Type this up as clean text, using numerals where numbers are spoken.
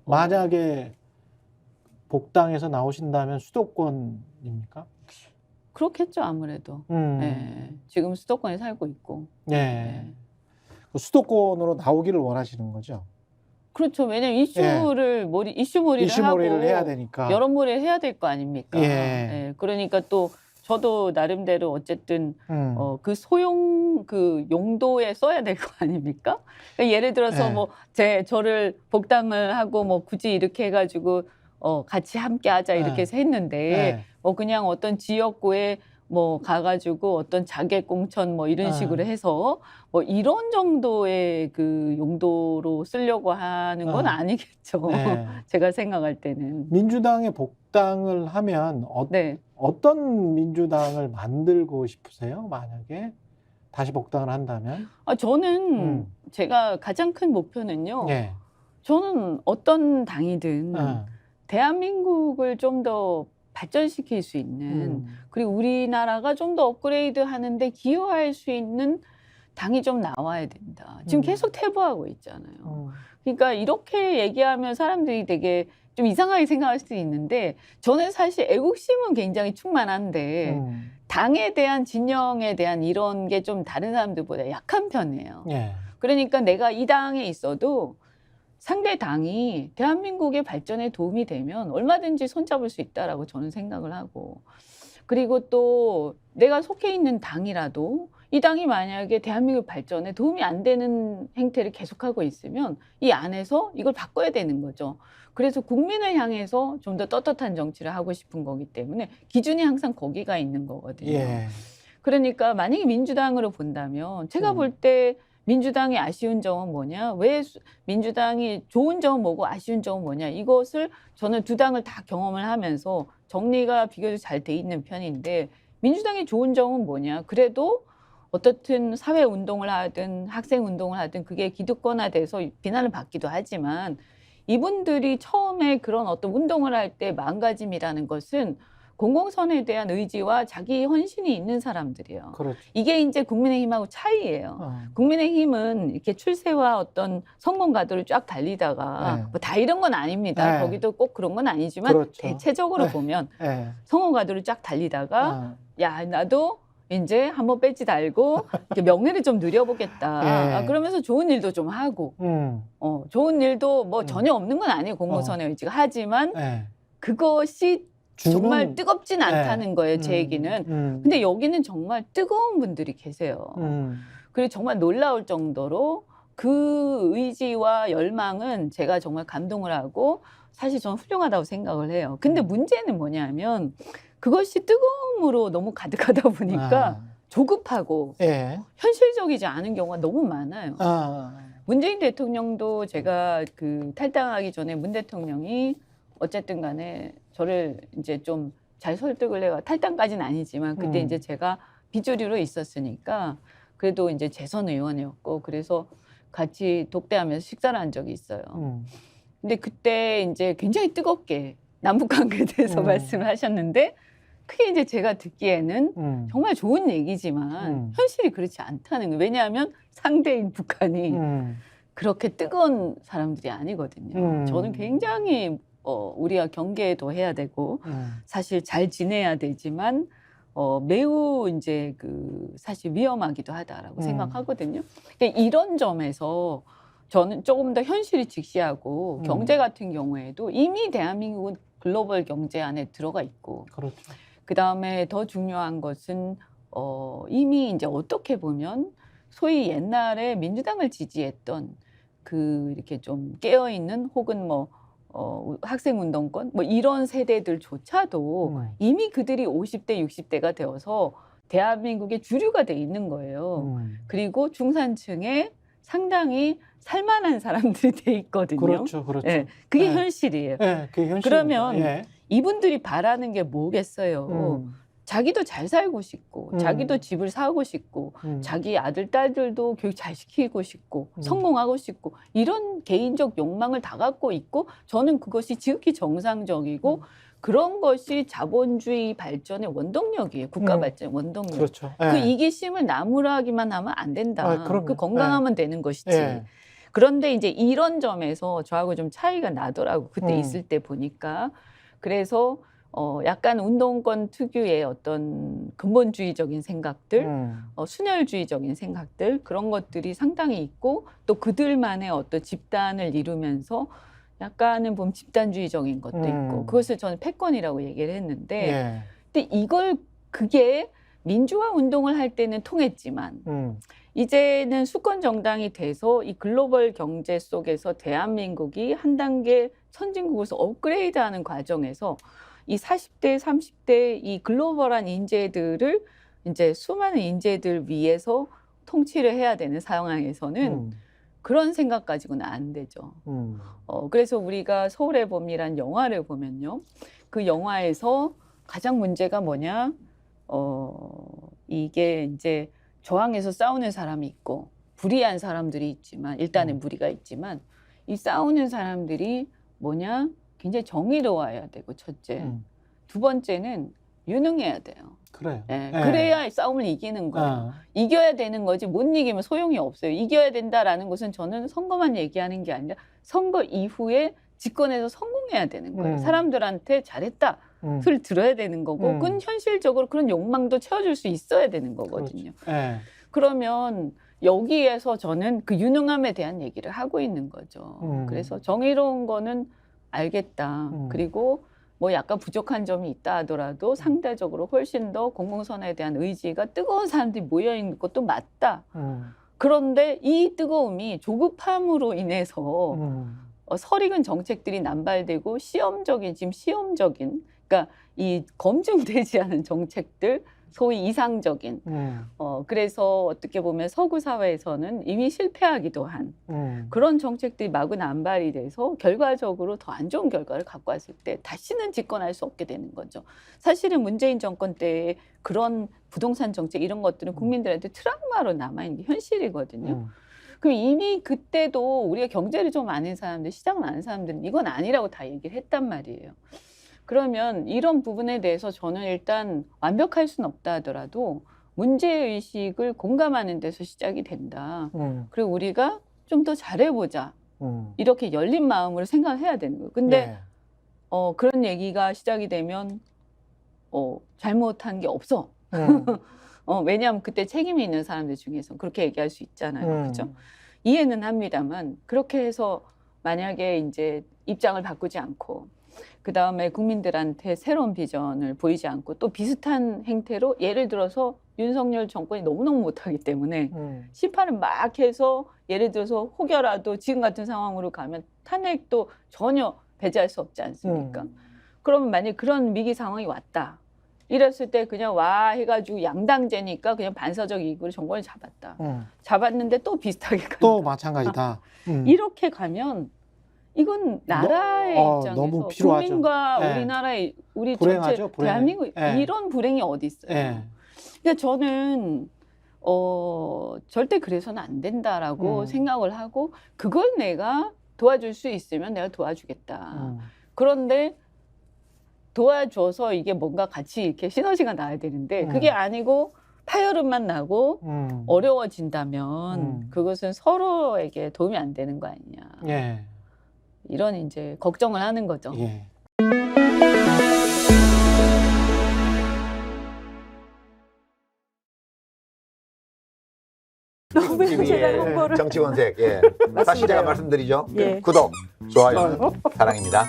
만약에 복당에서 나오신다면 수도권입니까? 그렇겠죠, 아무래도. 예. 지금 수도권에 살고 있고. 예. 예. 수도권으로 나오기를 원하시는 거죠? 그렇죠. 왜냐면 예. 이슈몰이를 이슈몰이를 해야 하고 되니까. 여론몰이를 해야 될 거 아닙니까? 예. 예. 그러니까 또 저도 나름대로 어쨌든 그 용도에 써야 될 거 아닙니까? 그러니까 예를 들어서 예. 뭐 저를 복당을 하고 뭐 굳이 이렇게 해가지고 같이 함께 하자 이렇게 해서 했는데 예. 뭐 그냥 어떤 지역구에 뭐 가가지고 어떤 자객 공천 뭐 이런 식으로 해서 뭐 이런 정도의 그 용도로 쓰려고 하는 건 아니겠죠. 네. 제가 생각할 때는. 민주당에 복당을 하면 네. 어떤 민주당을 만들고 싶으세요? 만약에 다시 복당을 한다면? 저는 제가 가장 큰 목표는요. 예. 저는 어떤 당이든 대한민국을 좀 더 발전시킬 수 있는 그리고 우리나라가 좀 더 업그레이드 하는데 기여할 수 있는 당이 좀 나와야 된다. 지금 계속 퇴보하고 있잖아요. 그러니까 이렇게 얘기하면 사람들이 되게 좀 이상하게 생각할 수도 있는데 저는 사실 애국심은 굉장히 충만한데 당에 대한 진영에 대한 이런 게 좀 다른 사람들보다 약한 편이에요. 예. 그러니까 내가 이 당에 있어도 상대 당이 대한민국의 발전에 도움이 되면 얼마든지 손잡을 수 있다라고 저는 생각을 하고 그리고 또 내가 속해 있는 당이라도 이 당이 만약에 대한민국 발전에 도움이 안 되는 행태를 계속하고 있으면 이 안에서 이걸 바꿔야 되는 거죠. 그래서 국민을 향해서 좀 더 떳떳한 정치를 하고 싶은 거기 때문에 기준이 항상 거기가 있는 거거든요. 예. 그러니까 만약에 민주당으로 본다면 제가 볼 때 민주당의 아쉬운 점은 뭐냐? 왜 민주당이 좋은 점은 뭐고 아쉬운 점은 뭐냐? 이것을 저는 두 당을 다 경험을 하면서 정리가 비교적 잘 돼 있는 편인데 민주당의 좋은 점은 뭐냐? 그래도 어떻든 사회운동을 하든 학생운동을 하든 그게 기득권화돼서 비난을 받기도 하지만 이분들이 처음에 그런 어떤 운동을 할 때 마음가짐이라는 것은 공공선에 대한 의지와 자기 헌신이 있는 사람들이에요. 그렇죠. 이게 이제 국민의힘하고 차이예요. 국민의힘은 이렇게 출세와 어떤 성공 가도를 쫙 달리다가 뭐 다 이런 건 아닙니다. 거기도 꼭 그런 건 아니지만 그렇죠. 대체적으로 보면 성공 가도를 쫙 달리다가 야 나도 이제 한번 배지 달고 이렇게 명예를 좀 누려보겠다. 그러면서 좋은 일도 좀 하고 좋은 일도 뭐 전혀 없는 건 아니에요. 공공선의 의지가. 하지만 그것이 정말 뜨겁진 않다는 거예요. 제 얘기는. 근데 여기는 정말 뜨거운 분들이 계세요. 그리고 정말 놀라울 정도로 그 의지와 열망은 제가 정말 감동을 하고 사실 저는 훌륭하다고 생각을 해요. 근데 문제는 뭐냐면 그것이 뜨거움으로 너무 가득하다 보니까 조급하고 현실적이지 않은 경우가 너무 많아요. 문재인 대통령도 제가 그 탈당하기 전에 문 대통령이 어쨌든 간에 저를 이제 좀 잘 설득을 해가 탈당까지는 아니지만 그때 이제 제가 비주류로 있었으니까 그래도 이제 재선 의원이었고 그래서 같이 독대하면서 식사를 한 적이 있어요. 근데 그때 이제 굉장히 뜨겁게 남북 관계에 대해서 말씀을 하셨는데 그게 이제 제가 듣기에는 정말 좋은 얘기지만 현실이 그렇지 않다는 거예요. 왜냐하면 상대인 북한이 그렇게 뜨거운 사람들이 아니거든요. 저는 굉장히 우리가 경계도 해야 되고 사실 잘 지내야 되지만 매우 이제 그 사실 위험하기도 하다라고 생각하거든요. 그러니까 이런 점에서 저는 조금 더 현실이 직시하고 경제 같은 경우에도 이미 대한민국은 글로벌 경제 안에 들어가 있고 그렇죠. 그다음에 더 중요한 것은 이미 이제 어떻게 보면 소위 옛날에 민주당을 지지했던 그 이렇게 좀 깨어 있는 혹은 뭐 학생운동권 뭐 이런 세대들조차도 이미 그들이 50대, 60대가 되어서 대한민국의 주류가 돼 있는 거예요. 그리고 중산층에 상당히 살만한 사람들이 돼 있거든요. 그렇죠, 그렇죠. 예, 그게 현실이에요. 그게 현실입니다. 그러면 이분들이 바라는 게 뭐겠어요? 자기도 잘 살고 싶고 자기도 집을 사고 싶고 자기 아들, 딸들도 교육 잘 시키고 싶고 성공하고 싶고 이런 개인적 욕망을 다 갖고 있고 저는 그것이 지극히 정상적이고 그런 것이 자본주의 발전의 원동력이에요. 국가 발전의 원동력. 그렇죠. 그 이기심을 나무라기만 하면 안 된다. 그 건강하면 되는 것이지. 그런데 이제 이런 점에서 저하고 좀 차이가 나더라고. 그때 음. 있을 때 보니까. 그래서 약간 운동권 특유의 어떤 근본주의적인 생각들, 순혈주의적인 생각들 그런 것들이 상당히 있고 또 그들만의 어떤 집단을 이루면서 약간은 보면 집단주의적인 것도 있고 그것을 저는 패권이라고 얘기를 했는데 예. 근데 그게 민주화 운동을 할 때는 통했지만 이제는 수권 정당이 돼서 이 글로벌 경제 속에서 대한민국이 한 단계 선진국에서 업그레이드하는 과정에서 이 40대, 30대 이 글로벌한 인재들을 이제 수많은 인재들 위해서 통치를 해야 되는 상황에서는 그런 생각 가지고는 안 되죠. 그래서 우리가 서울의 봄이란 영화를 보면요. 그 영화에서 가장 문제가 뭐냐? 이게 이제 저항해서 싸우는 사람이 있고 불의한 사람들이 있지만 일단은 무리가 있지만 이 싸우는 사람들이 뭐냐? 굉장히 정의로워야 되고 첫째. 두 번째는 유능해야 돼요. 그래요. 예, 그래야 싸움을 이기는 거예요. 이겨야 되는 거지 못 이기면 소용이 없어요. 이겨야 된다라는 것은 저는 선거만 얘기하는 게 아니라 선거 이후에 집권해서 성공해야 되는 거예요. 사람들한테 잘했다 소리를 들어야 되는 거고 그건 현실적으로 그런 욕망도 채워줄 수 있어야 되는 거거든요. 그러면 여기에서 저는 그 유능함에 대한 얘기를 하고 있는 거죠. 그래서 정의로운 거는 알겠다. 그리고 뭐 약간 부족한 점이 있다 하더라도 상대적으로 훨씬 더 공공선언에 대한 의지가 뜨거운 사람들이 모여있는 것도 맞다. 그런데 이 뜨거움이 조급함으로 인해서 설익은 정책들이 남발되고 지금 시험적인 그러니까 이 검증되지 않은 정책들 소위 이상적인 그래서 어떻게 보면 서구 사회에서는 이미 실패하기도 한 그런 정책들이 마구 남발이 돼서 결과적으로 더 안 좋은 결과를 갖고 왔을 때 다시는 집권할 수 없게 되는 거죠. 사실은 문재인 정권 때의 그런 부동산 정책 이런 것들은 국민들한테 트라우마로 남아있는 게 현실이거든요. 그럼 이미 그때도 우리가 경제를 좀 아는 사람들, 시장을 아는 사람들은 이건 아니라고 다 얘기를 했단 말이에요. 그러면 이런 부분에 대해서 저는 일단 완벽할 수는 없다 하더라도 문제의식을 공감하는 데서 시작이 된다. 그리고 우리가 좀 더 잘해보자. 이렇게 열린 마음으로 생각을 해야 되는 거예요. 근데 그런 얘기가 시작이 되면 잘못한 게 없어. 왜냐하면 그때 책임이 있는 사람들 중에서 그렇게 얘기할 수 있잖아요. 그렇죠? 이해는 합니다만 그렇게 해서 만약에 이제 입장을 바꾸지 않고 그 다음에 국민들한테 새로운 비전을 보이지 않고 또 비슷한 행태로 예를 들어서 윤석열 정권이 너무너무 못하기 때문에 심판을 막 해서 예를 들어서 혹여라도 지금 같은 상황으로 가면 탄핵도 전혀 배제할 수 없지 않습니까? 그러면 만약에 그런 위기 상황이 왔다. 이랬을 때 그냥 와 해가지고 양당제니까 그냥 반사적 이익으로 정권을 잡았다. 잡았는데 또 비슷하게 간다. 또 마찬가지다. 이렇게 가면 이건 나라의 입장에서 너무 필요하죠. 국민과 우리나라의 우리 불행하죠, 전체 불행해. 대한민국 이런 불행이 어디 있어요? 그러니까 저는 절대 그래서는 안 된다라고 생각을 하고 그걸 내가 도와줄 수 있으면 내가 도와주겠다. 그런데 도와줘서 이게 뭔가 같이 이렇게 시너지가 나야 되는데 그게 아니고 파열음만 나고 어려워진다면 그것은 서로에게 도움이 안 되는 거 아니냐. 이런 이제 걱정을 하는 거죠. 너무 제가 홍보를 정치권색. 다시 제가 말씀드리죠. 구독, 좋아요, 사랑입니다.